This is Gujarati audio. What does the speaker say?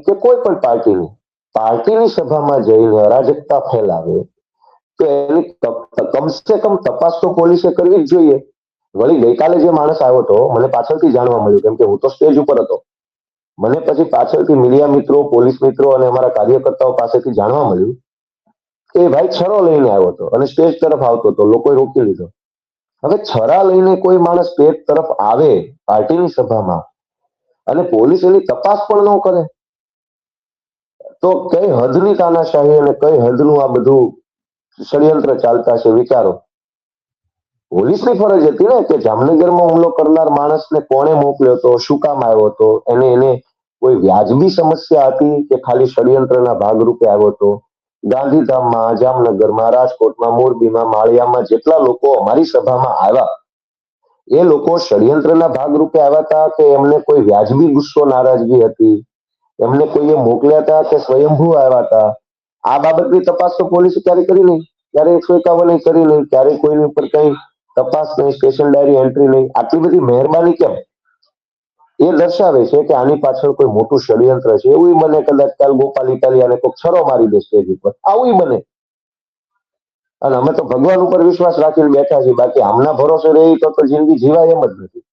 કે કોઈ પણ પાર્ટીની સભામાં જઈને અરાજકતા ફેલાવે તો એની કમસે કમ તપાસ તો પોલીસે કરવી જ જોઈએ. વળી ગઈકાલે જે માણસ આવ્યો હતો મને પાછળથી જાણવા મળ્યું, કેમ કે હું તો સ્ટેજ ઉપર હતો. મને પછી પાછળથી મીડિયા મિત્રો, પોલીસ મિત્રો અને અમારા કાર્યકર્તાઓ પાસેથી જાણવા મળ્યું કે ભાઈ છરો લઈને આવ્યો હતો અને સ્ટેજ તરફ આવતો હતો, લોકોએ રોકી લીધો. હવે છરા લઈને કોઈ માણસ સ્ટેજ તરફ આવે પાર્ટીની સભામાં અને પોલીસ એની તપાસ પણ ન કરે તો કઈ હદની તાનાશાહી અને કઈ હદનું આ બધું ષડયંત્ર ચાલતા છે વિચારો. પોલીસની ફરજ હતી ને કે જામનગરમાં હુમલો કરનાર માણસને કોણે મોકલ્યો હતો, શું કામ આવ્યો હતો, એને કોઈ વ્યાજબી સમસ્યા હતી કે ખાલી ષડયંત્રના ભાગરૂપે આવ્યો હતો. ગાંધીધામમાં, જામનગરમાં, રાજકોટમાં, મોરબીમાં, માળિયામાં જેટલા લોકો અમારી સભામાં આવ્યા એ લોકો ષડયંત્રના ભાગરૂપે આવ્યા હતા કે એમને કોઈ વ્યાજબી ગુસ્સો નારાજગી હતી, એમને કોઈએ મોકલ્યા હતા કે સ્વયંભૂ આવ્યા હતા, આ બાબતની તપાસ તો પોલીસે ક્યારે કરી નહીં. ક્યારે 151 કરી નહીં, ક્યારે કોઈની ઉપર કઈ તપાસ નહીં, સ્ટેશન ડાયરી એન્ટ્રી નહીં. આટલી બધી મહેરબાની કેમ? એ દર્શાવે છે કે આની પાછળ કોઈ મોટું ષડયંત્ર છે. એવું બને કદાચ કાલ ગોપાલ ઇટાલિયાને કોઈ છરો મારી દે સ્ટેજ ઉપર, આવું બને. અને અમે તો ભગવાન ઉપર વિશ્વાસ રાખીને બેઠા છીએ, બાકી આમના ભરોસે રહી તો જિંદગી જીવાય એમ જ નથી.